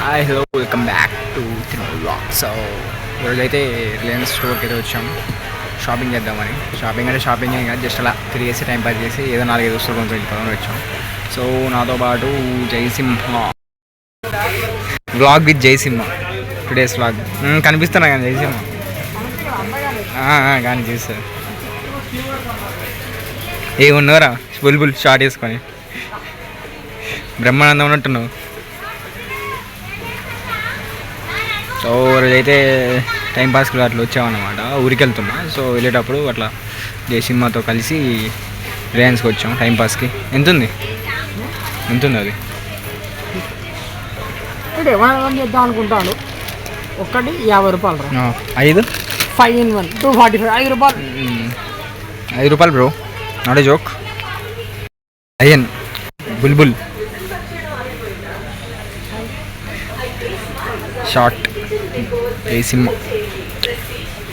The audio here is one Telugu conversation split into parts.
Hi hello welcome back to vlog. So ఈరోజైతే రిలయన్స్ స్టోర్కి అయితే వచ్చాము షాపింగ్ చేద్దామని. షాపింగ్ అంటే షాపింగ్ కాదు, జస్ట్ అలా తిరిగేసి టైం పాస్ చేసి ఏదో 4-5 వస్తువులు కొంచెం వచ్చాం. సో నాతో పాటు Jayasimha vlog with Jayasimha, today's vlog. కనిపిస్తున్నా కానీ జయసింహ కానీ చూస్తారు ఏమున్నారా బుల్బుల్ షార్ట్ వేసుకొని బ్రహ్మానందం ఉన్నట్టున్నావు. సో రోజైతే టైంపాస్కి అట్లా వచ్చామన్నమాట, ఊరికి వెళ్తున్నా. సో వెళ్ళేటప్పుడు అట్లా జయసింహతో కలిసి రిలయన్స్కి వచ్చాం టైంపాస్కి. ఎంత ఉంది అది? చేద్దాం అనుకుంటాను. ఒక్కటి 50 రూపాయలు, 5 in 1 245, 5 రూపాయలు. 5 రూపాయలు బ్రో, నాట్ ఏ జోక్. అయ్యన్ బుల్బుల్ షార్ట్ జయసింహ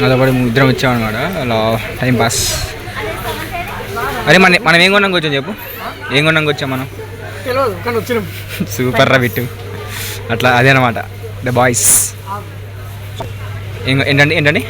నాతో పాటు ముద్రం వచ్చామన్నమాట అలా టైంపాస్. అరే మనం ఏం కొన్నాక వచ్చాం చెప్పు, ఏం కొన్నాక వచ్చాం మనం? సూపర్ రా బిట్టు, అట్లా అదే అనమాట ద బాయ్స్. ఏంటండి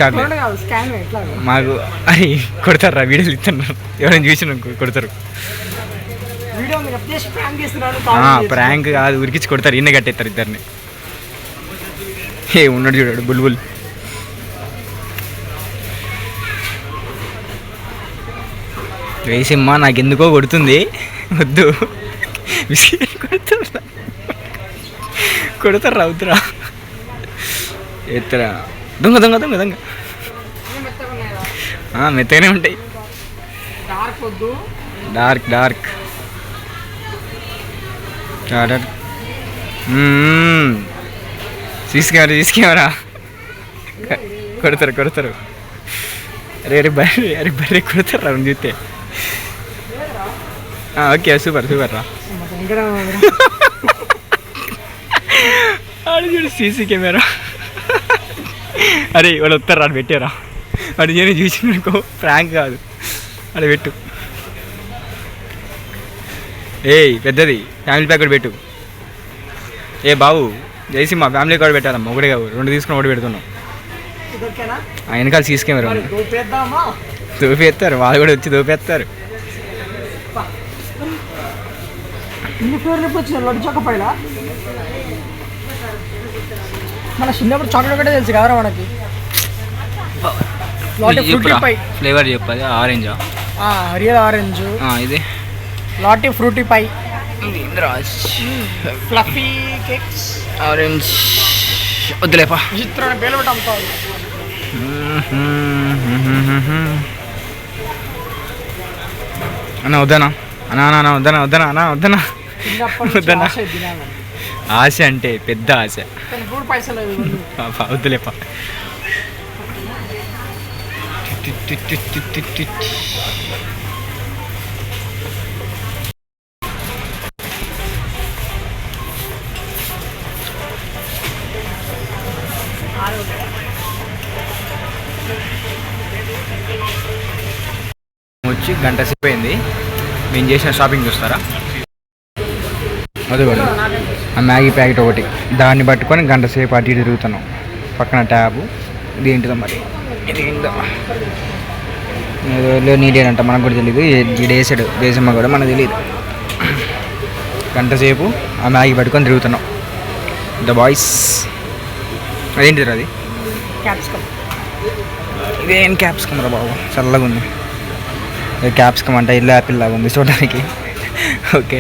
చాక్లెట్ మాకు అది కొడతారు రా, వీడియోలు ఇస్తున్నారు, ఎవరైనా చూసి కొడతారు. ప్రాంక్ కాదు, ఉరికిచ్చి కొడతారు, ఇన్న కట్టేస్తారు ఇద్దరిని. ఏ ఉన్నాడు చూడాడు బుల్బుల్. జయసింహ నాకెందుకో కొడుతుంది, వద్దు కొడతారు వద్దురా, ఎత్తరా దొంగ దొంగ దొంగ దొంగ మెత్తగానే ఉంటాయి. డార్క్ డార్క్ తీసుకెవరా కొడతారు. అరే బర్రె కొడతారు రా చూస్తే. ఓకే సూపర్ రా. ఆడు చూడు సీసీ కెమెరా. అరే వాడు వస్తారు రాడు, పెట్టారా వాడు నేను చూసిననుకో, ప్రాంక్ కాదు అక్కడ పెట్టు. ఏయ్ పెద్దది ఫ్యామిలీ ప్యాక్ కూడా పెట్టు. ఏ బాబు జయసింహ ఫ్యామిలీ కార్డు పెట్టాలమ్మా, ఒకటే కాదు 2 తీసుకుని ఒకటి పెడుతున్నాం. వెనకాల సీసీ కెమెరా దోపేస్తారు, వాళ్ళు కూడా వచ్చి దోపేస్తారు. మన చిన్నప్పుడు చాక్లెట్ ఒకటే తెలుసు కదరా మనకి. ఫ్లేవర్ చెప్పాలి. ఆరెంజా? Real orange. ఇది లాటీ fruity pie, fluffy cakes, orange వద్దులేపా. చిత్రాన్ని పేలు పెట్టి అమ్ముతారు. అన్న వద్దనా వద్దనా ఆశ అంటే పెద్ద ఆశ. వద్దులేపా. వచ్చి గంట సేపు అయింది, మేము చేసిన షాపింగ్ చూస్తారా? అదే ఆ మ్యాగీ ప్యాకెట్ ఒకటి, దాన్ని పట్టుకొని గంట సేపు అటు ఇటు తిరుగుతున్నాం. పక్కన ట్యాబు, ఇది ఏంటిదో మరి, ఇది ఏంటో ఏదో నీడేనంట, మనకు కూడా తెలియదు. ఇది వేసాడు దేశమ్మ కూడా, మనకు తెలియదు. గంట సేపు ఆ మ్యాగీ పట్టుకొని తిరుగుతున్నాం ద బాయ్స్. అదేంటిది అది? క్యాప్సికమ్. ఇదేం క్యాప్సికమ్ రా బాబు, చల్లగా ఉంది. క్యాప్సికమ్ అంటే ఇల్లు యాపిల్ లాగా ఉంది చూడడానికి. Okay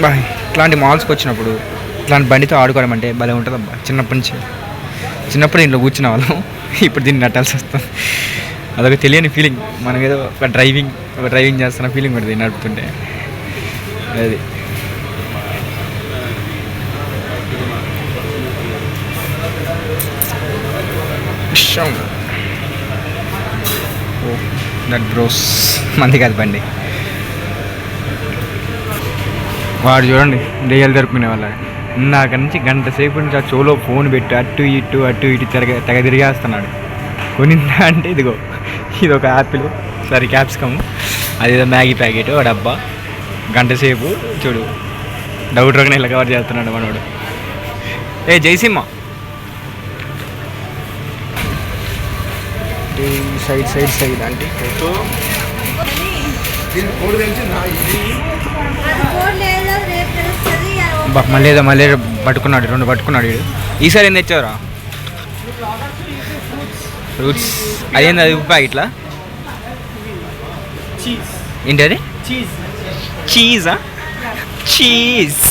bye. ఇట్లాంటి మాల్స్కి వచ్చినప్పుడు ఇట్లాంటి బండితో ఆడుకోవడం అంటే భలే ఉంటుంది అబ్బా. చిన్నప్పుడు ఇంట్లో కూర్చున్న వాళ్ళం, ఇప్పుడు దీన్ని నట్టాల్సి వస్తుంది. అదొక తెలియని ఫీలింగ్, మనం ఏదో ఒక డ్రైవింగ్ చేస్తున్న ఫీలింగ్ ఉంటుంది నడుపుతుంటే. అది దట్ బ్రోస్ మంది కాదు బండి. వాడు చూడండి దెయ్యాలు జరుపుకునే వాళ్ళ, ఇందాక నుంచి గంట సేపు నుంచి ఆ చెవులో ఫోన్ పెట్టి అటు ఇటు తెగ తిరిగేస్తున్నాడు. కొనిందా అంటే ఇదిగో ఇది ఒక యాపిల్, క్యాప్సికమ్, అదేదో మ్యాగీ ప్యాకెట్, ఒక డబ్బా. గంట సేపు చూడు డౌట్ రోగనే ఇలా కవర్ చేస్తున్నాడు మనోడు. ఏ జయసింహ సైడ్ సైడ్ సైడ్ అంటే మళ్ళీ పట్టుకున్నాడు, 2 పట్టుకున్నాడు వీడు. ఈసారి ఏం తెచ్చావురా? ఫ్రూట్స్. అదేంది అది ఉప్పా ఇట్లా? ఏంటి అది? చీజా? Cheese.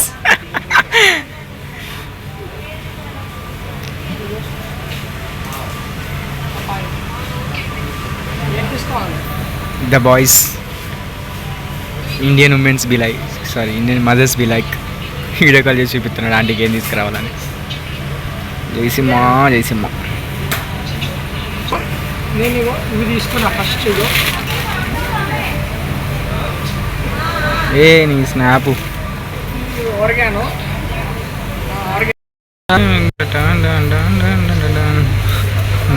The boys Indian womens be like Indian mothers be like video call చేసి చూపిస్తున్నాడు ఆంటీకి ఏం తీసుకురావాలని. జయసింహ జయసింహ. నేను ఇవి తీసుకున్నా ఫస్ట్. ఏ నీ స్నాపు ఓరిగాను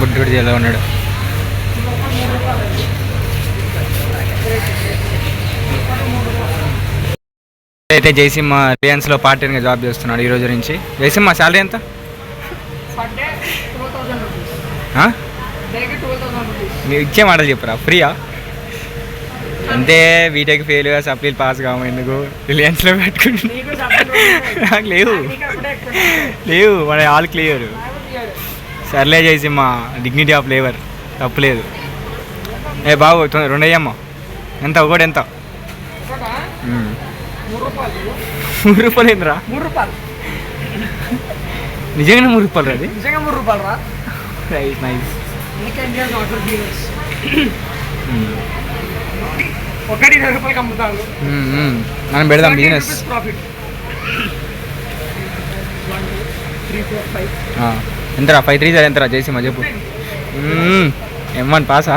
బుడ్డు ఎలా ఉన్నాడు. అయితే జయసింహ రిలయన్స్లో పార్ట్ టైమ్గా జాబ్ చేస్తున్నాడు ఈ రోజు నుంచి. జయసింహ శాలరీ ఎంత? మీరు ఇచ్చే మాటలు చెప్పరా? ఫ్రీయా? అంతే. బీటెక్ ఫెయిల్ సప్లీలు పాస్ కావు ఎందుకు రిలయన్స్లో పెట్టుకుంటు? నాకు లేవు మన ఆల్ క్లియర్. సర్లే జయసింహ, డిగ్నిటీ ఆఫ్ లేబర్ తప్పులేదు. ఏ బాబు 2 అయ్యమ్మా. ఎంత ఒకటి ఎంత? 3 రూపాయలు ఏంద్రా? 3 రూపాయలు నిజంగానే 3 రూపాయలు అది? నిజంగా 3 రూపాయలు రా. Right nice. ఒకటి 20 రూపాయలకి అమ్ముతాను. మనం పెడదాం బిజినెస్. ప్రాఫిట్. 3, 4, 5. ఎంతరా? 5 3 ఎంతరా జయసింహ చెప్పు. M1 పాసా?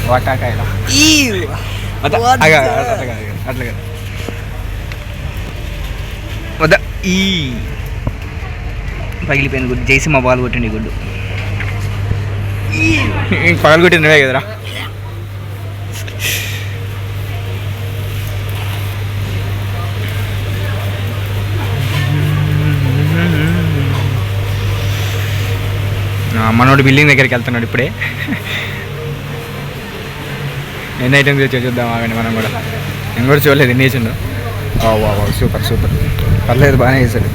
వాటాకాయలా? అట్లా వద్దా. ఈ పగిలిపోయింది గుడ్డు. జయసింహ బాల్ కొట్టిండి గుడ్డు. పగలు కొట్టింది నువ్వే కదరా. మనోడు బిల్డింగ్ దగ్గరికి వెళ్తున్నాడు ఇప్పుడే. ఎన్ని ఐటమ్స్ వచ్చా చూద్దాం ఆగండి మనం కూడా. నేను కూడా చూడలేదు ఎన్ని వేసిండు. వా సూపర్ సూపర్, పర్లేదు బాగానే చేశాడు.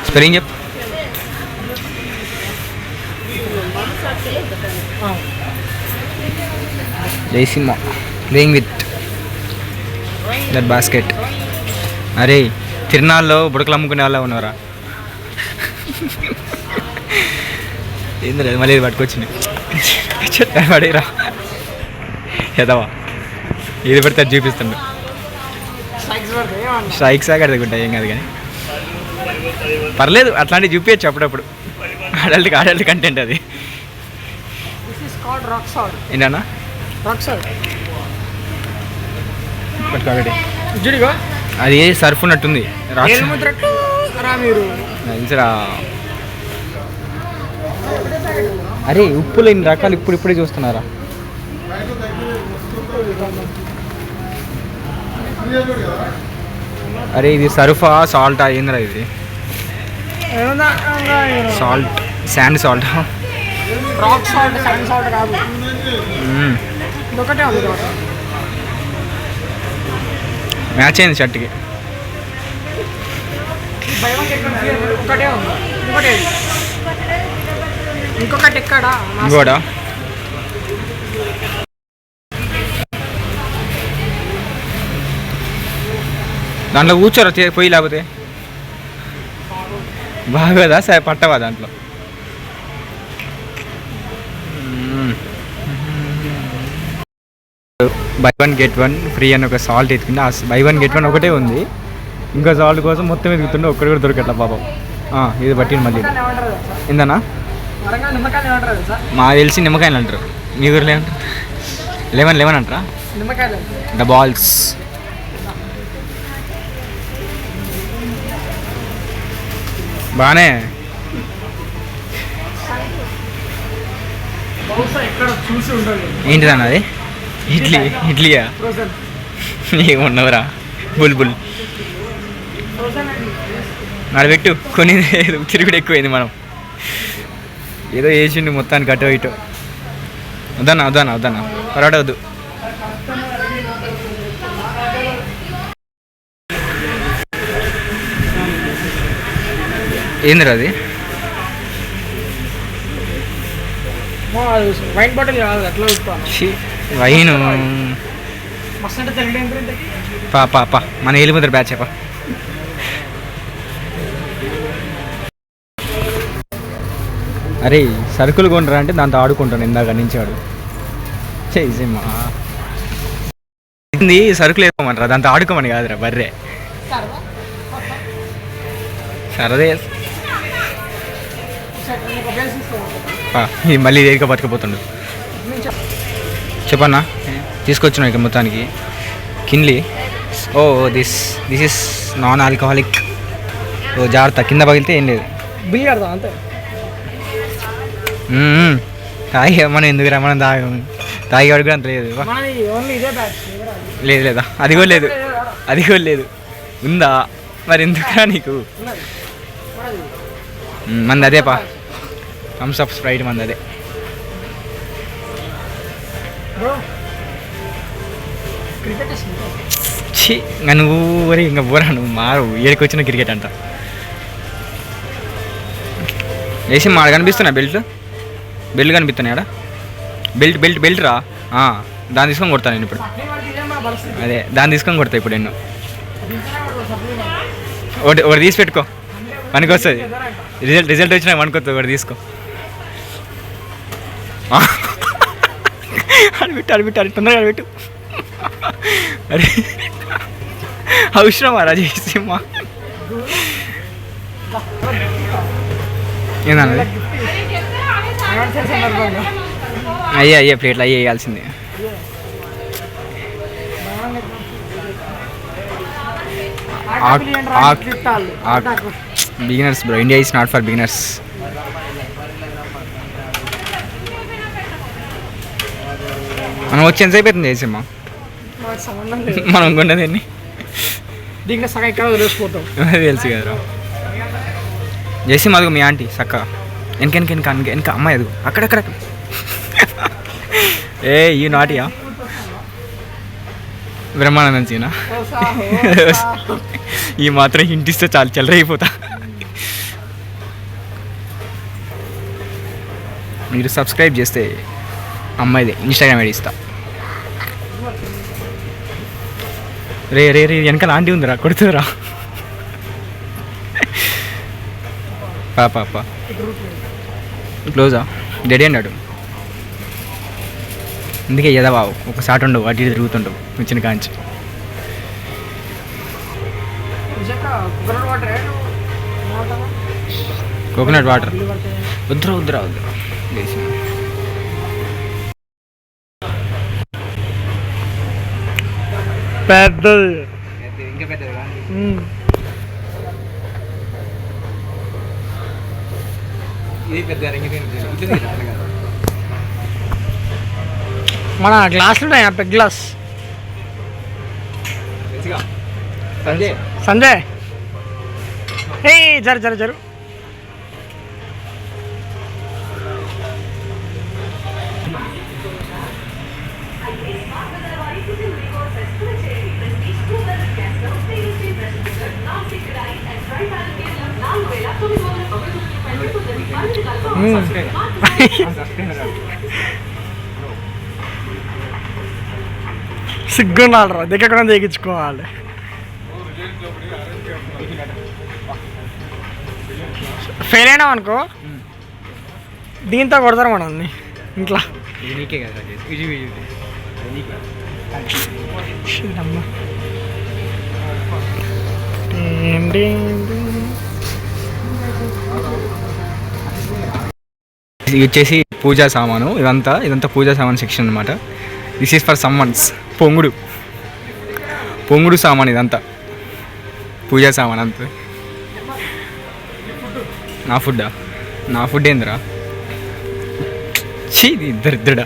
స్పెల్లింగ్ చెప్పు. Jayasimha playing with that basket. అరే తిరునాళ్ళలో బుడకలు అమ్ముకునే వాళ్ళ ఉన్నారా? ఏంది లేదు మళ్ళీ పట్టుకొచ్చింది పడేరా ఎదవా. ఇది పడితే అది చూపిస్తుండు. స్ట్రైక్స్ అడుగుంటాయి ఏం కాదు కానీ పర్లేదు, అట్లాంటివి చూపించచ్చు అప్పుడప్పుడు. అడల్ట్ కంటెంట్ అది. ఏంటన్నా? పట్టుకోబెట్టి అది సర్ఫ్ ఉన్నట్టుంది. తెలుసురా. అరే ఉప్పులో ఇన్ని రకాలు ఇప్పుడే చూస్తున్నారా? అరే ఇది సర్ఫా సాల్టా ఏందిరా ఇది? Salt, sand salt. Rock salt, sand salt కాదు. ఒకటే ఉంది. మ్యాచ్ అయింది షర్ట్కి. ఒకటే ఉంది. ఇంకొకటి ఎక్కడ? ఇంకోడా? దాంట్లో కూర్చోరా పోయి, లేకపోతే బాగోదా? సరే పట్టవా దాంట్లో? బై 1 get 1 ఫ్రీ అని ఒక సాల్ట్ ఎత్తుకుంటే ఆ బై 1 get 1 ఒకటే ఉంది. ఇంకా సాల్ట్ కోసం మొత్తం ఎదుగుతుండే ఒక్కటి కూడా దొరకట్లా పాపం. ఇది పట్టింది మళ్ళీ. ఏందన్నా? మా తెలిసి నిమ్మకాయలు అంటారు, మీ ఊరిలో ఏమంటారు? లెమన్ అంటారా? The balls. బాగానే బహుశా ఎక్కడ చూసి ఉండదు. ఏంటిదన్న అది? ఇడ్లీయా? ఫ్రోజన్ ఏమున్నవరా బుల్బుల్ ఫ్రోజన్ అండి. అది పెట్టు కొని తిరుగుడు ఎక్కువైంది. మనం ఏదో వేసిండు మొత్తానికి అటో ఇటో. వద్దన్నా పరోటా వద్దు. ఏందిరా అది? వైన్ బాటిల్ కాదు, అట్లా చూస్తాను. వైన్ మస్తు అంటే తెలియదు. పా మన ఏలిముద్ర బ్యాచ్ పా. అరే సరుకులు కొంటరా అంటే దాంతో ఆడుకుంటాను ఇందాక నుంచి వాడు. చేసేమ్మా సరుకులు వేసుకోమంటారా, దాంతో ఆడుకోమని కాదురా బర్రే. సరదే మళ్ళీ దేనిక బతకపోతుండు. చెప్పన్నా తీసుకొచ్చినా ఇక మొత్తానికి Kinley. Oh this is non alcoholic. Oh జాగ్రత్త, కింద పగిలితే ఏం లేదు. బిల్ కడతాం అంతే. తాగి మనం ఎందుకురా, మనం తాగేవాడు కూడా అంత లేదు. లేదా అది కూడా లేదు ఉందా మరి ఎందుకురా నీకు? మంది అదే పా, థమ్స్ అప్ స్ప్రైట్ మంది అదే. ఇంకా నువ్వు మరి ఇంకా పోరా, నువ్వు మారు ఏడికి వచ్చిన క్రికెట్ అంట. వేసి మాడ కనిపిస్తున్నా బెల్ట్ కనిపిస్తున్నాయి ఆడ. బెల్ట్ రా, దాన్ని తీసుకొని కొడతాను నేను ఇప్పుడు. అదే దాన్ని తీసుకొని కొడతా ఇప్పుడు నేను. ఒకటి తీసి పెట్టుకో, పనికి వస్తుంది. రిజల్ట్ వచ్చినా పనికొస్తుంది, ఒకటి తీసుకో. అడిపెట్టు తొందరగా అడిపెట్టు. అరే అవసరమా రాజు సినిమా? ఏందన్నది? అయ్యే ప్లేట్లు అయ్యే వేయాల్సిందే. Beginners bro, India is not for beginners. మనం వచ్చి ఎంతసేపు అవుతుంది చేసేమ్మా? మనం కొన్నదండి దీంట్లో సగం ఇక్కడ వదిలేసిపోతాం. తెలుసు కదరా. చేసి మాది మీ ఆంటీ చక్క వెనక అమ్మాయి అది అక్కడక్కడ. ఈ నాటియా బ్రహ్మానందం సీనా. ఈ మాత్రం ఇంటిస్తే చాలు చెల్లరైపోతా. మీరు సబ్స్క్రైబ్ చేస్తే అమ్మాయిది ఇన్స్టాగ్రామ్ ఐడి ఇస్తా. రే వెనకాల ఆంటీ ఉందిరా, కొడుతుందిరా. పాప క్లోజా డెడీ అన్నాడు. అందుకే ఎదవా ఒకసారి ఉండవు, అటు ఇటు తిరుగుతుండవు వచ్చిన కాంచి. కోకోనట్ వాటర్ వద్దురా. పెద్దది ఇంకా పెద్దది ఇది పెద్ద. మన గ్లాసులు ఉన్నాయా? పెద్ద గ్లాస్. సంజయ్ జరు సిగ్గున్నాడు, దగ్గర తెగించుకోవాలి. ఫెయిల్ అయినాం అనుకో దీంతో కొడతారు మనల్ని ఇంట్లో. ఇది వచ్చేసి పూజా సామాను. ఇదంతా పూజా సామాన్ సెక్షన్ అనమాట. This is for summons. పొంగుడు సామాన్ ఇదంతా పూజా సామాన్ అంతా. నా ఫుడ్ ఏందిరా చీ దరిద్రుడా.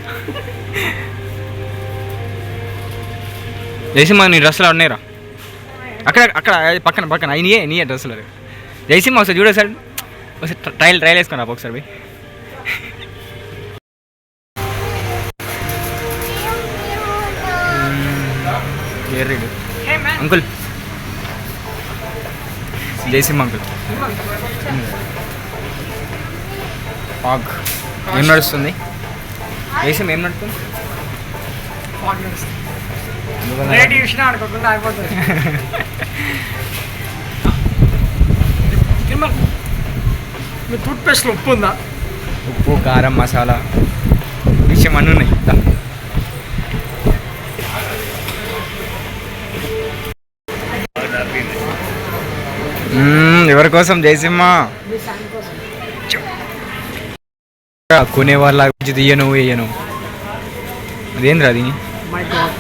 జయసింహ నీ డ్రెస్సులు ఉన్నాయిరా అక్కడ అక్కడ పక్కన నీయే డ్రెస్సులు. జయసింహ ఒకసారి చూడే సార్, ఒకసారి ట్రైల్ వేసుకుని రా ఒకసారి పోయి. అంకుల్ జయసింహ అంకుల్ పాగ్ ఏం నడుస్తుంది? జయసింహ ఏం నడుస్తుంది? రేట్ చూసినా అనుకోకుండా అయిపోతుంది. మీ టూత్ పేస్ట్లో ఉప్పు ఉందా? ఉప్పు కారం మసాలా విషయం అన్నీ ఉన్నాయి. ఎవరి కోసం జయసింహ? కొనే వాళ్ళ తీయను వేయను అదేంద్రా అది? My God.